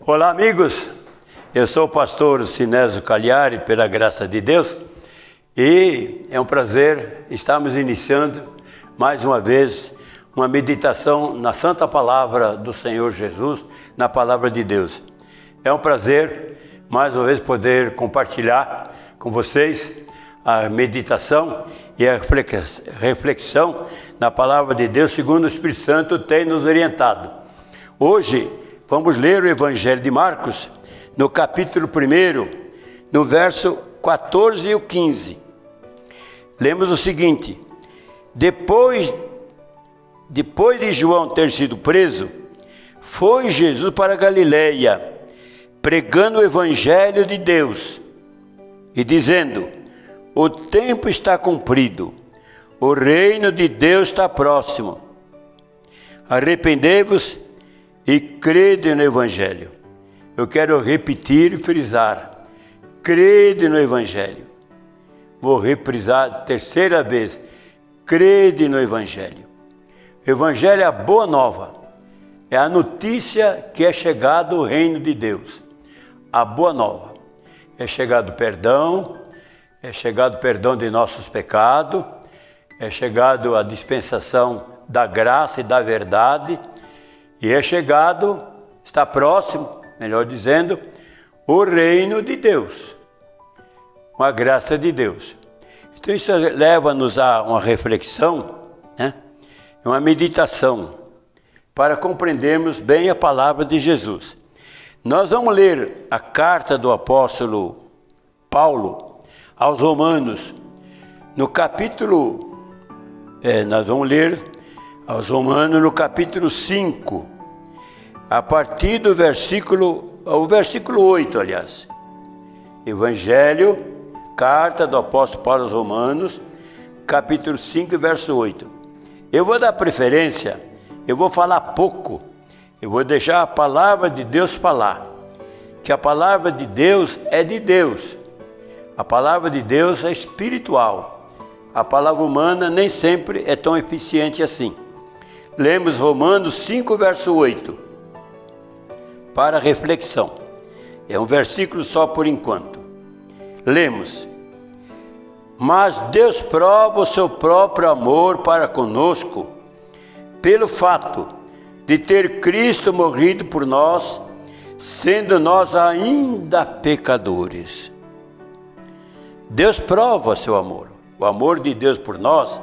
Olá, amigos. Eu sou o pastor Sinésio Cagliari, pela graça de Deus, e é um prazer estarmos iniciando mais uma vez uma meditação na Santa Palavra do Senhor Jesus, na Palavra de Deus. É um prazer, mais uma vez, poder compartilhar com vocês a meditação e a reflexão na Palavra de Deus, segundo o Espírito Santo tem nos orientado. Hoje, vamos ler o Evangelho de Marcos, no capítulo 1, no verso 14 e 15. Lemos o seguinte: Depois de João ter sido preso, foi Jesus para Galiléia, pregando o Evangelho de Deus e dizendo: o tempo está cumprido, o reino de Deus está próximo. Arrependei-vos e crede no Evangelho. Eu quero repetir e frisar: crede no Evangelho. Vou reprisar a terceira vez: crede no Evangelho. O Evangelho é a boa nova, é a notícia que é chegado o reino de Deus. A boa nova é chegado o perdão, é chegado o perdão de nossos pecados, é chegado a dispensação da graça e da verdade, e é chegado, está próximo, melhor dizendo, o reino de Deus, com a graça de Deus. Então isso leva-nos a uma reflexão, uma meditação, para compreendermos bem a palavra de Jesus. Nós vamos ler a carta do apóstolo Paulo aos Romanos, no capítulo, nós vamos ler aos Romanos no capítulo 5, a partir do versículo 8, aliás. Evangelho, carta do apóstolo Paulo aos Romanos, capítulo 5, verso 8. Eu vou dar preferência, eu vou falar pouco, eu vou deixar a palavra de Deus falar, que a palavra de Deus é de Deus. A palavra de Deus é espiritual. A palavra humana nem sempre é tão eficiente assim. Lemos Romanos 5, verso 8, para reflexão. É um versículo só por enquanto. Lemos: Mas Deus prova o seu próprio amor para conosco, pelo fato de ter Cristo morrido por nós, sendo nós ainda pecadores. Deus prova seu amor. O amor de Deus por nós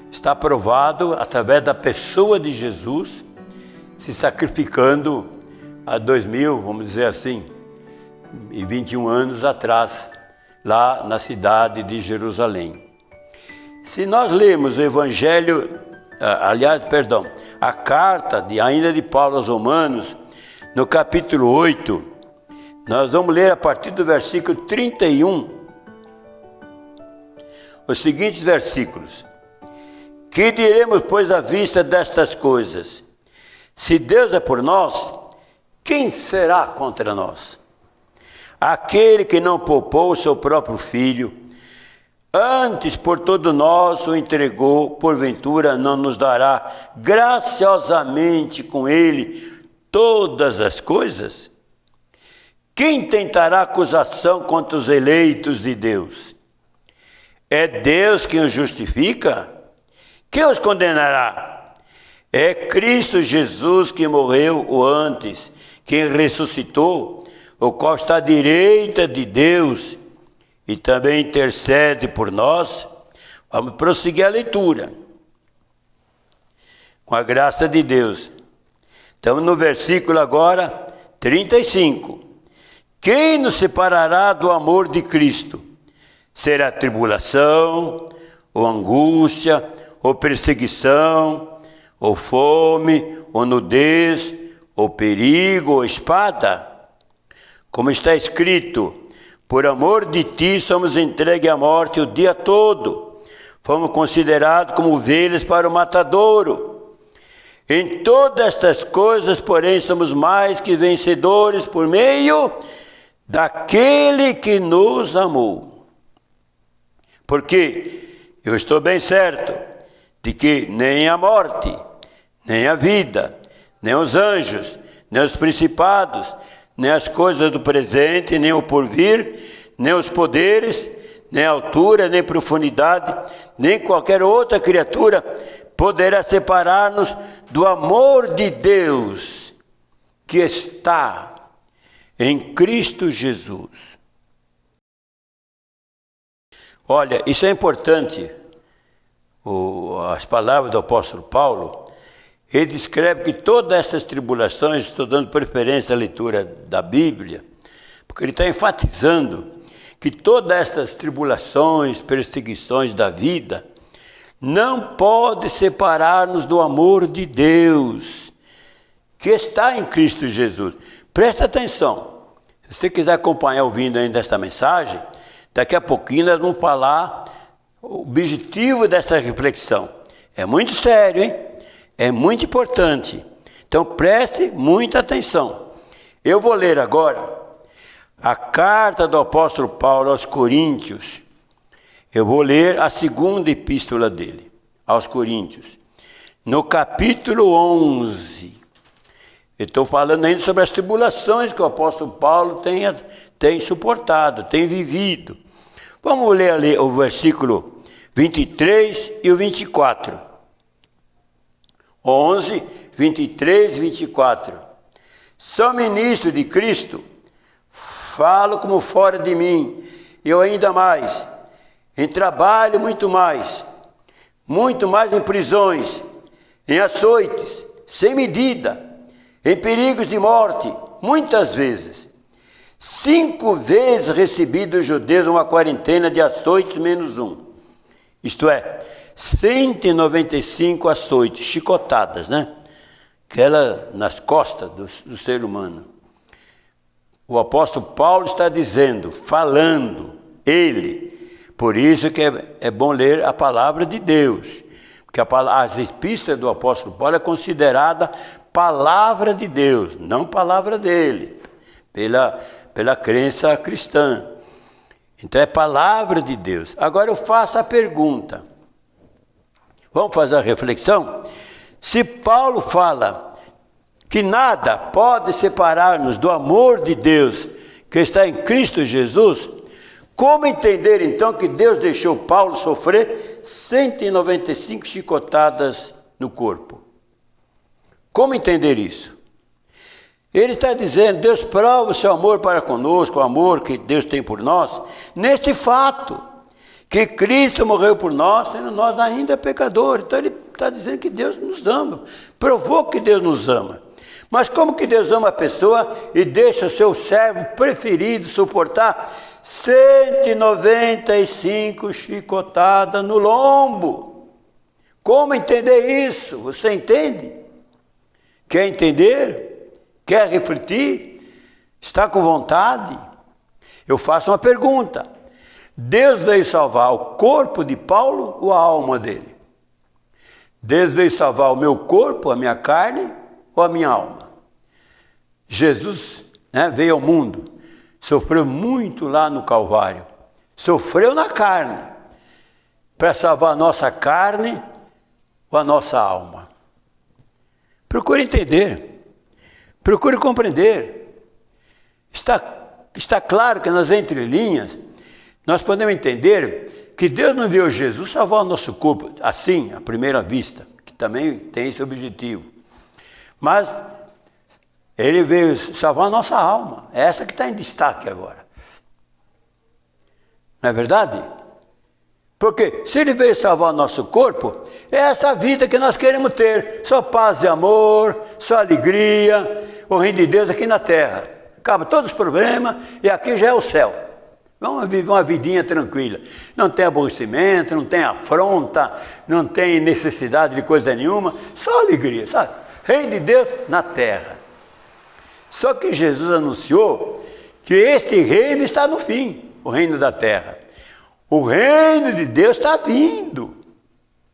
está provado através da pessoa de Jesus, se sacrificando há 2000, vamos dizer assim, e 21 anos atrás, lá na cidade de Jerusalém. Se nós lemos o Evangelho, a carta ainda de Paulo aos Romanos, no capítulo 8, nós vamos ler a partir do versículo 31, os seguintes versículos: Que diremos, pois, à vista destas coisas? Se Deus é por nós, quem será contra nós? Aquele que não poupou o seu próprio filho, antes por todos nós o entregou, porventura não nos dará graciosamente com ele todas as coisas? Quem tentará acusação contra os eleitos de Deus? É Deus quem os justifica? Quem os condenará? É Cristo Jesus que morreu o antes, quem ressuscitou, o qual está à direita de Deus e também intercede por nós. Vamos prosseguir a leitura, com a graça de Deus. Estamos no versículo agora 35. Quem nos separará do amor de Cristo? Será tribulação, ou angústia, ou perseguição, ou fome, ou nudez, ou perigo, ou espada? Como está escrito: por amor de ti somos entregues à morte o dia todo. Fomos considerados como ovelhas para o matadouro. Em todas estas coisas, porém, somos mais que vencedores por meio daquele que nos amou. Porque eu estou bem certo de que nem a morte, nem a vida, nem os anjos, nem os principados, nem as coisas do presente, nem o porvir, nem os poderes, nem a altura, nem profundidade, nem qualquer outra criatura poderá separar-nos do amor de Deus que está em Cristo Jesus. Olha, isso é importante. As palavras do apóstolo Paulo, ele descreve que todas essas tribulações, estou dando preferência à leitura da Bíblia, porque ele está enfatizando que todas essas tribulações, perseguições da vida, não pode separar-nos do amor de Deus, que está em Cristo Jesus. Presta atenção, se você quiser acompanhar ouvindo ainda esta mensagem, daqui a pouquinho nós vamos falar o objetivo dessa reflexão. É muito sério, hein? É muito importante. Então preste muita atenção. Eu vou ler agora a carta do apóstolo Paulo aos Coríntios. Eu vou ler a segunda epístola dele, aos Coríntios, no capítulo 11. Eu estou falando ainda sobre as tribulações que o apóstolo Paulo tem suportado, tem vivido. Vamos ler ali o versículo 23 e o 24. 11, 23 e 24. Sou ministro de Cristo, falo como fora de mim, eu ainda mais, em trabalho muito mais em prisões, em açoites, sem medida, em perigos de morte, muitas vezes. 5 vezes recebi dos judeus uma quarentena de açoites menos um. Isto é, 195 açoites, chicotadas, né? Aquela nas costas do ser humano. O apóstolo Paulo está dizendo, falando, ele. Por isso que é bom ler a palavra de Deus. Porque as epístolas do apóstolo Paulo é considerada palavra de Deus, não palavra dele, pela crença cristã. Então é palavra de Deus. Agora eu faço a pergunta. Vamos fazer a reflexão? Se Paulo fala que nada pode separar-nos do amor de Deus que está em Cristo Jesus, como entender então que Deus deixou Paulo sofrer 195 chicotadas no corpo? Como entender isso? Ele está dizendo, Deus prova o seu amor para conosco, o amor que Deus tem por nós, neste fato, que Cristo morreu por nós, sendo nós ainda pecadores. Então ele está dizendo que Deus nos ama, provou que Deus nos ama. Mas como que Deus ama a pessoa e deixa o seu servo preferido suportar 195 chicotadas no lombo? Como entender isso? Você entende? Quer entender? Quer refletir? Está com vontade? Eu faço uma pergunta. Deus veio salvar o corpo de Paulo ou a alma dele? Deus veio salvar o meu corpo, a minha carne ou a minha alma? Jesus, veio ao mundo, sofreu muito lá no Calvário, sofreu na carne, para salvar a nossa carne ou a nossa alma. Procure entender, procure compreender. Está claro que nas entrelinhas nós podemos entender que Deus não enviou Jesus salvar o nosso corpo, assim, à primeira vista, que também tem esse objetivo. Mas ele veio salvar a nossa alma, é essa que está em destaque agora. Não é verdade? Porque se ele veio salvar o nosso corpo, é essa vida que nós queremos ter. Só paz e amor, só alegria, o reino de Deus aqui na terra. Acaba todos os problemas e aqui já é o céu. Vamos viver uma vidinha tranquila. Não tem aborrecimento, não tem afronta, não tem necessidade de coisa nenhuma. Só alegria, sabe? Reino de Deus na terra. Só que Jesus anunciou que este reino está no fim, o reino da terra. O reino de Deus está vindo,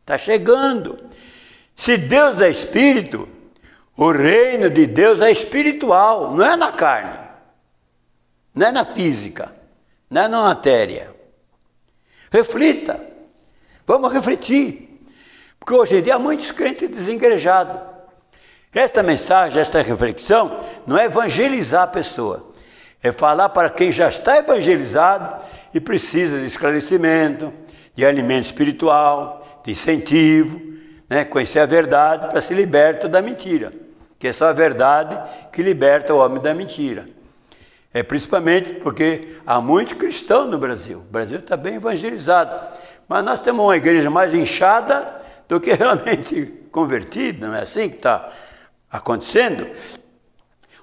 está chegando. Se Deus é espírito, o reino de Deus é espiritual, não é na carne, não é na física, não é na matéria. Reflita, vamos refletir, porque hoje em dia há muitos crentes desengrejados. Esta mensagem, esta reflexão, não é evangelizar a pessoa. É falar para quem já está evangelizado e precisa de esclarecimento, de alimento espiritual, de incentivo, né? Conhecer a verdade para se libertar da mentira. Que é só a verdade que liberta o homem da mentira. É principalmente porque há muitos cristãos no Brasil. O Brasil está bem evangelizado. Mas nós temos uma igreja mais inchada do que realmente convertida. Não é assim que está acontecendo?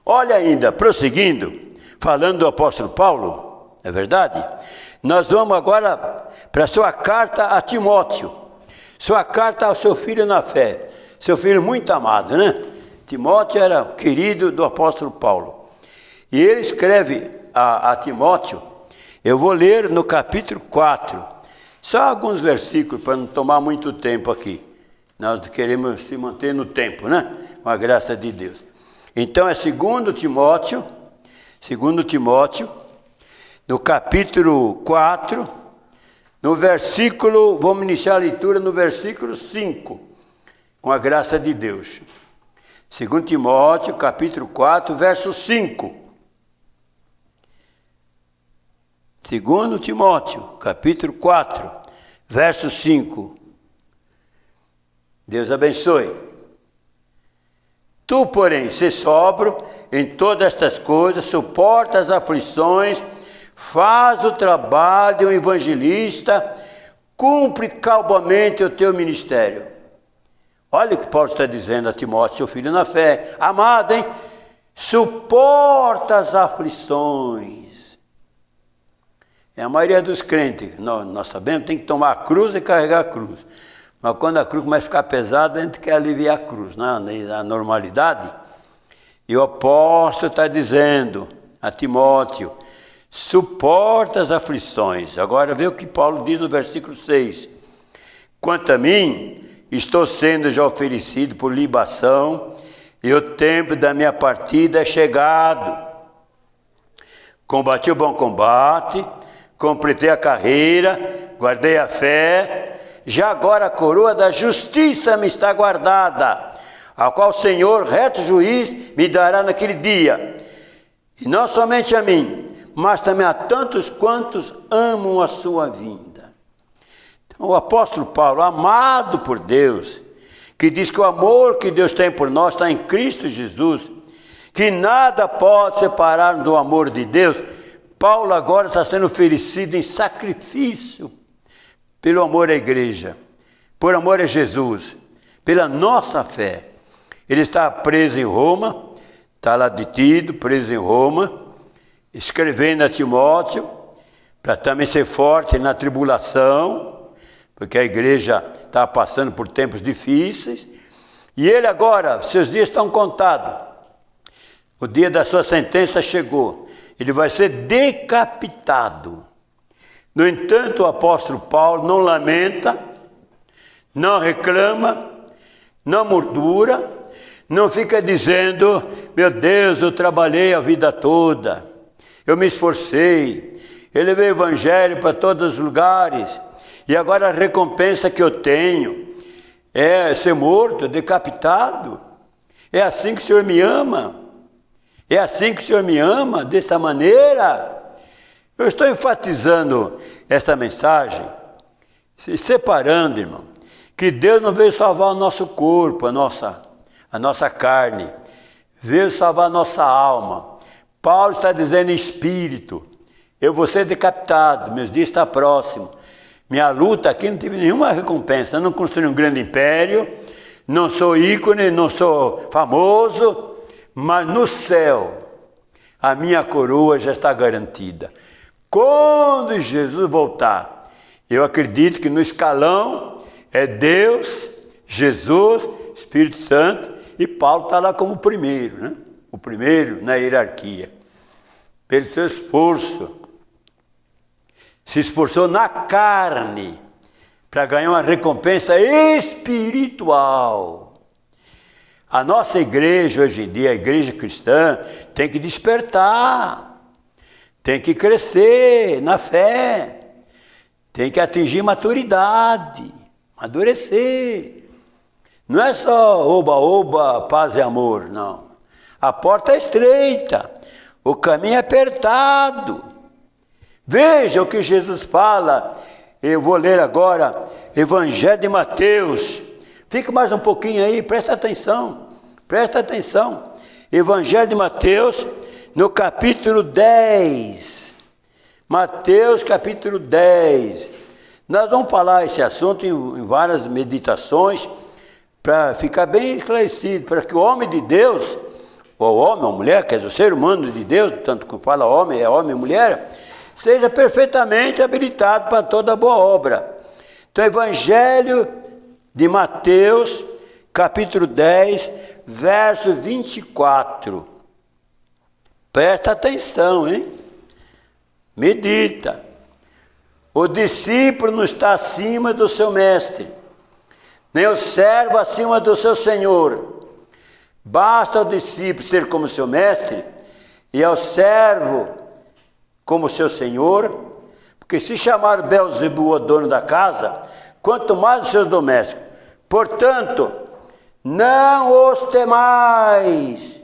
Olha ainda, prosseguindo, falando do apóstolo Paulo, é verdade? Nós vamos agora para a sua carta a Timóteo. Sua carta ao seu filho na fé. Seu filho muito amado, né? Timóteo era o querido do apóstolo Paulo. E ele escreve a Timóteo, eu vou ler no capítulo 4, só alguns versículos para não tomar muito tempo aqui. Nós queremos se manter no tempo, né? Com a graça de Deus. Então é 2 Timóteo, no capítulo 4, no versículo, vamos iniciar a leitura no versículo 5, com a graça de Deus. 2 Timóteo, capítulo 4, verso 5. 2 Timóteo, capítulo 4, verso 5. Deus abençoe. Tu, porém, se sóbrio em todas estas coisas, suporta as aflições, faz o trabalho de um evangelista, cumpre cabalmente o teu ministério. Olha o que Paulo está dizendo a Timóteo, seu filho na fé. Amado, hein? Suporta as aflições. É a maioria dos crentes, nós sabemos, tem que tomar a cruz e carregar a cruz. Mas quando a cruz começa a ficar pesada, a gente quer aliviar a cruz, né? A normalidade. E o apóstolo está dizendo a Timóteo, suporta as aflições. Agora vê o que Paulo diz no versículo 6. Quanto a mim, estou sendo já oferecido por libação, e o tempo da minha partida é chegado. Combati o bom combate, completei a carreira, guardei a fé, já agora a coroa da justiça me está guardada, a qual o Senhor, reto juiz, me dará naquele dia. E não somente a mim, mas também a tantos quantos amam a sua vinda. Então, o apóstolo Paulo, amado por Deus, que diz que o amor que Deus tem por nós está em Cristo Jesus, que nada pode separar do amor de Deus. Paulo agora está sendo oferecido em sacrifício pelo amor à igreja, por amor a Jesus, pela nossa fé. Ele está preso em Roma, está lá detido, preso em Roma, escrevendo a Timóteo, para também ser forte na tribulação, porque a igreja está passando por tempos difíceis, e ele agora, seus dias estão contados, o dia da sua sentença chegou, ele vai ser decapitado. No entanto, o apóstolo Paulo não lamenta, não reclama, não murmura, não fica dizendo, meu Deus, eu trabalhei a vida toda, eu me esforcei, eu levei o evangelho para todos os lugares, e agora a recompensa que eu tenho é ser morto, decapitado. É assim que o Senhor me ama? É assim que o Senhor me ama, dessa maneira? Eu estou enfatizando esta mensagem, se separando, irmão, que Deus não veio salvar o nosso corpo, a nossa carne, veio salvar a nossa alma. Paulo está dizendo em espírito, eu vou ser decapitado, meus dias estão próximos. Minha luta aqui não tive nenhuma recompensa, eu não construí um grande império, não sou ícone, não sou famoso, mas no céu a minha coroa já está garantida. Quando Jesus voltar, eu acredito que no escalão é Deus, Jesus, Espírito Santo, e Paulo está lá como o primeiro, né? O primeiro na hierarquia. Pelo seu esforço, se esforçou na carne para ganhar uma recompensa espiritual. A nossa igreja hoje em dia, a igreja cristã, tem que despertar, tem que crescer na fé, tem que atingir maturidade, amadurecer. Não é só oba-oba, paz e amor, não. A porta é estreita, o caminho é apertado. Veja o que Jesus fala. Eu vou ler agora Evangelho de Mateus. Fica mais um pouquinho aí, presta atenção. Presta atenção. Evangelho de Mateus, no capítulo 10. Mateus, capítulo 10. Nós vamos falar esse assunto em várias meditações, para ficar bem esclarecido, para que o homem de Deus, ou homem ou mulher, quer dizer, o ser humano de Deus, tanto que fala homem, é homem e mulher, seja perfeitamente habilitado para toda boa obra. Então, Evangelho de Mateus, capítulo 10, verso 24. Presta atenção, hein? Medita. O discípulo não está acima do seu mestre, nem o servo acima do seu senhor. Basta ao discípulo ser como seu mestre e ao servo como seu senhor, porque se chamar Beelzebul o dono da casa, quanto mais os seus domésticos. Portanto, não os temais,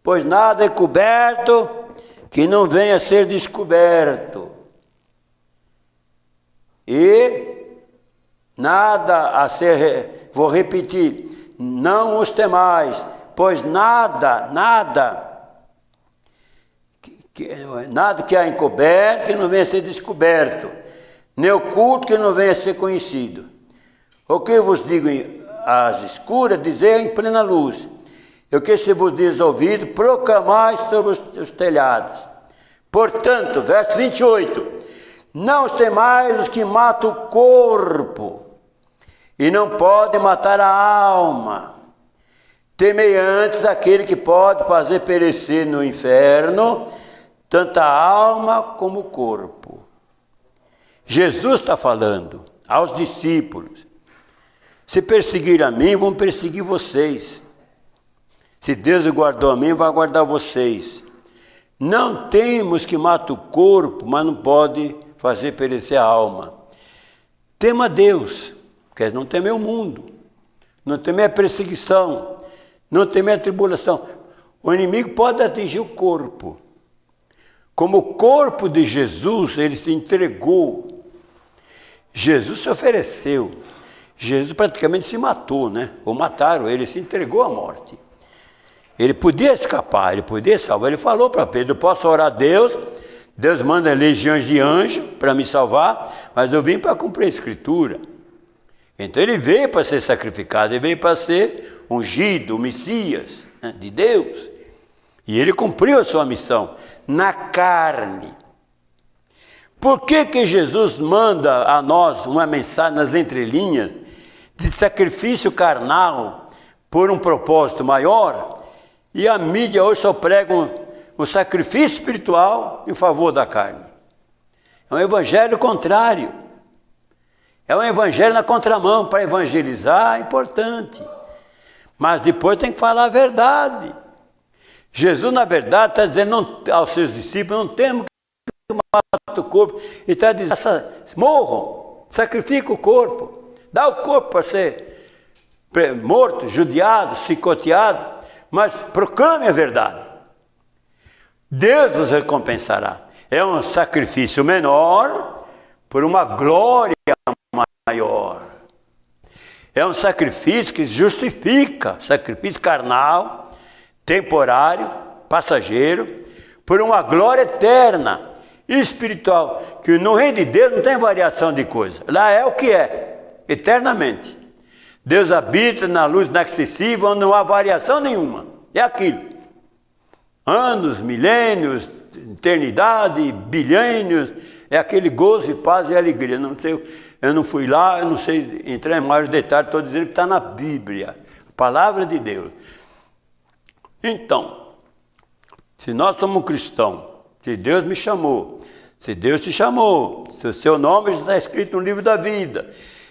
pois nada é coberto que não venha a ser descoberto, e nada a ser, vou repetir, não os temais, pois nada que há encoberto que não venha a ser descoberto, nem oculto que não venha a ser conhecido. O que eu vos digo às escuras, dizer em plena luz. O que se vos diz ouvido, proclamai sobre os telhados. Portanto, verso 28, não os temais os que matam o corpo, e não podem matar a alma. Temei antes aquele que pode fazer perecer no inferno tanto a alma como o corpo. Jesus está falando aos discípulos: se perseguir a mim, vão perseguir vocês. Se Deus guardou a mim, vai guardar vocês. Não temos que matar o corpo, mas não pode fazer perecer a alma. Tema Deus, quer não temer o mundo, não temer a perseguição, não temer a tribulação. O inimigo pode atingir o corpo. Como o corpo de Jesus, ele se entregou. Jesus se ofereceu. Jesus praticamente se matou, né? Ou mataram, ele se entregou à morte. Ele podia escapar, ele podia salvar. Ele falou para Pedro: eu posso orar a Deus, Deus manda legiões de anjos para me salvar, mas eu vim para cumprir a Escritura. Então ele veio para ser sacrificado, ele veio para ser ungido, o Messias, né, de Deus. E ele cumpriu a sua missão na carne. Por que Jesus manda a nós uma mensagem nas entrelinhas de sacrifício carnal por um propósito maior? E a mídia hoje só prega o sacrifício espiritual em favor da carne. É um evangelho contrário. É um evangelho na contramão. Para evangelizar é importante, mas depois tem que falar a verdade. Jesus, na verdade, está dizendo aos seus discípulos: não temos que matar o corpo. E está dizendo: morram, sacrifica o corpo, dá o corpo para ser morto, judiado, chicoteado, mas proclame a verdade. Deus vos recompensará. É um sacrifício menor por uma glória maior. É um sacrifício que justifica, sacrifício carnal, temporário, passageiro, por uma glória eterna, espiritual, que no reino de Deus não tem variação de coisa. Lá é o que é, eternamente. Deus habita na luz inacessível, onde não há variação nenhuma. É aquilo. Anos, milênios, eternidade, bilhênios, é aquele gozo e paz e alegria. Não sei, eu não fui lá, eu não sei entrar em maiores detalhes, estou dizendo que está na Bíblia, a palavra de Deus. Então, se nós somos cristãos, se Deus me chamou, se Deus te chamou, se o seu nome já está escrito no livro da vida,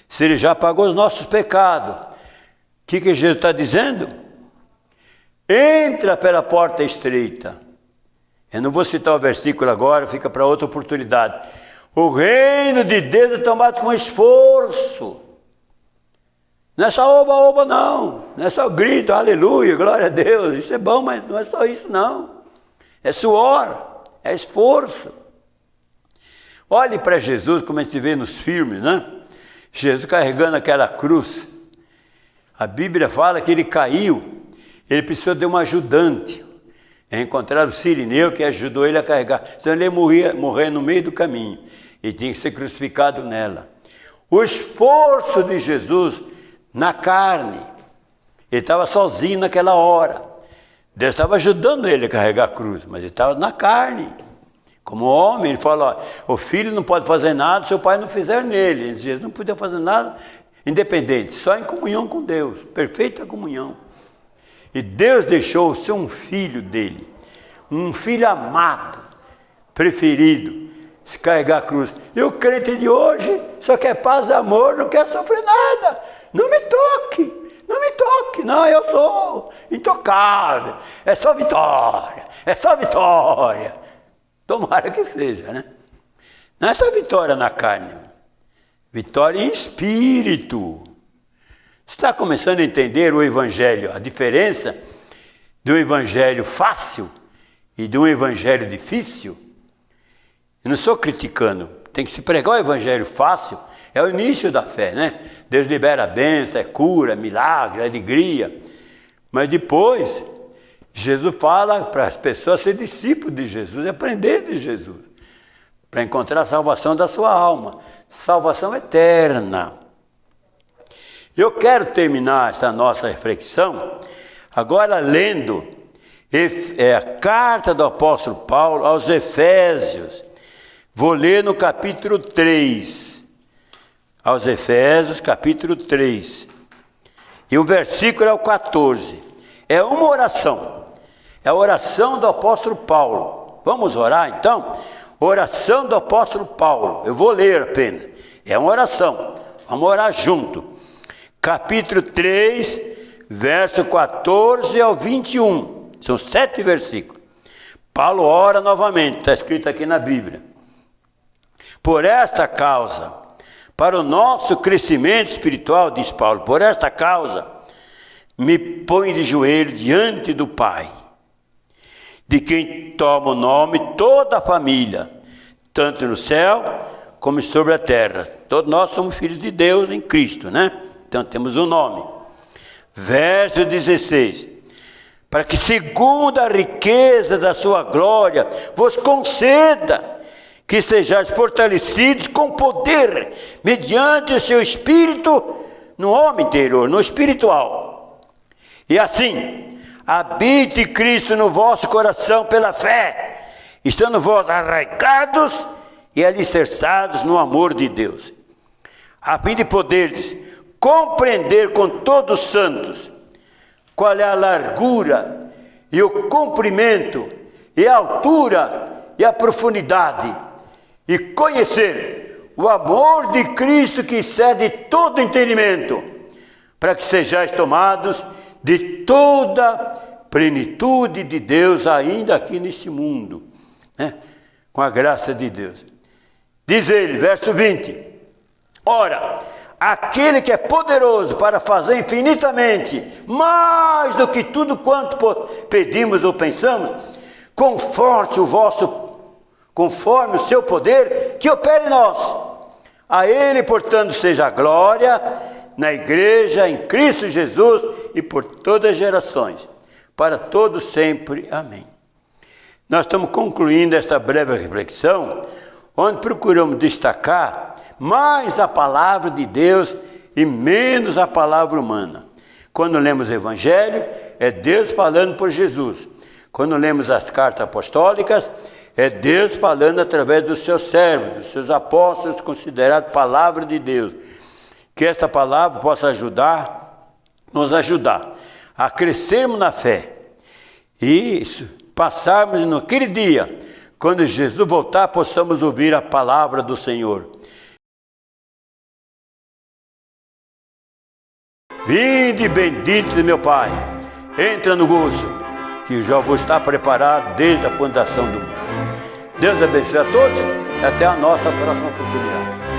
se Ele já pagou os nossos pecados, o que Jesus está dizendo? Entra pela porta estreita. Eu não vou citar o versículo agora, fica para outra oportunidade. O reino de Deus é tomado com esforço. Não é só oba-oba, não. Não é só grito, aleluia, glória a Deus. Isso é bom, mas não é só isso, não. É suor, é esforço. Olhe para Jesus, como a gente vê nos filmes, né? Jesus carregando aquela cruz. A Bíblia fala que ele caiu, ele precisou de um ajudante. Encontraram o Cirineu que ajudou ele a carregar. Senão ele ia morrer no meio do caminho. E tinha que ser crucificado nela. O esforço de Jesus na carne. Ele estava sozinho naquela hora. Deus estava ajudando ele a carregar a cruz, mas ele estava na carne. Como homem, ele fala, ó, o filho não pode fazer nada se o pai não fizer nele. Jesus não podia fazer nada independente, só em comunhão com Deus, perfeita comunhão. E Deus deixou ser um filho dele, um filho amado, preferido, se carregar a cruz. E o crente de hoje só quer paz e amor, não quer sofrer nada. Não me toque, não me toque, não, eu sou intocável, é só vitória, é só vitória. Tomara que seja, né? Não é só vitória na carne, vitória em espírito. Você está começando a entender o evangelho, a diferença do evangelho fácil e de um evangelho difícil? Eu não estou criticando, tem que se pregar o evangelho fácil, é o início da fé, né? Deus libera a bênção, é cura, milagre, alegria. Mas depois, Jesus fala para as pessoas ser discípulos de Jesus, aprender de Jesus, para encontrar a salvação da sua alma, salvação eterna. Eu quero terminar esta nossa reflexão agora lendo a carta do apóstolo Paulo aos Efésios. Vou ler no capítulo 3, aos Efésios, capítulo 3. E o versículo é o 14. É uma oração. É a oração do apóstolo Paulo. Vamos orar então? Oração do apóstolo Paulo. Eu vou ler apenas. É uma oração. Vamos orar junto. Capítulo 3, verso 14 ao 21. São 7 versículos. Paulo ora novamente. Está escrito aqui na Bíblia. Por esta causa, para o nosso crescimento espiritual, diz Paulo, por esta causa, me ponho de joelho diante do Pai, de quem toma o nome toda a família, tanto no céu como sobre a terra. Todos nós somos filhos de Deus em Cristo, né? Então temos um nome. Verso 16. Para que segundo a riqueza da sua glória, vos conceda que sejais fortalecidos com poder, mediante o seu espírito, no homem interior, no espiritual. E assim, habite Cristo no vosso coração pela fé, estando vós arraigados e alicerçados no amor de Deus, a fim de poderdes compreender com todos os santos qual é a largura e o comprimento e a altura e a profundidade, e conhecer o amor de Cristo que excede todo entendimento, para que sejais tomados de toda plenitude de Deus ainda aqui neste mundo, né? Com a graça de Deus. Diz ele, verso 20, ora, aquele que é poderoso para fazer infinitamente mais do que tudo quanto pedimos ou pensamos, conforme o seu poder, que opere em nós. A ele, portanto, seja a glória na igreja, em Cristo Jesus e por todas as gerações, para todos sempre. Amém. Nós estamos concluindo esta breve reflexão, onde procuramos destacar mais a palavra de Deus e menos a palavra humana. Quando lemos o Evangelho, é Deus falando por Jesus. Quando lemos as cartas apostólicas, é Deus falando através dos seus servos, dos seus apóstolos, considerados palavra de Deus. Que esta palavra possa nos ajudar a crescermos na fé. E passarmos naquele dia, quando Jesus voltar, possamos ouvir a palavra do Senhor. Vinde bendito de meu Pai, entra no gozo, que já vou estar preparado desde a fundação do mundo. Deus abençoe a todos e até a nossa próxima oportunidade.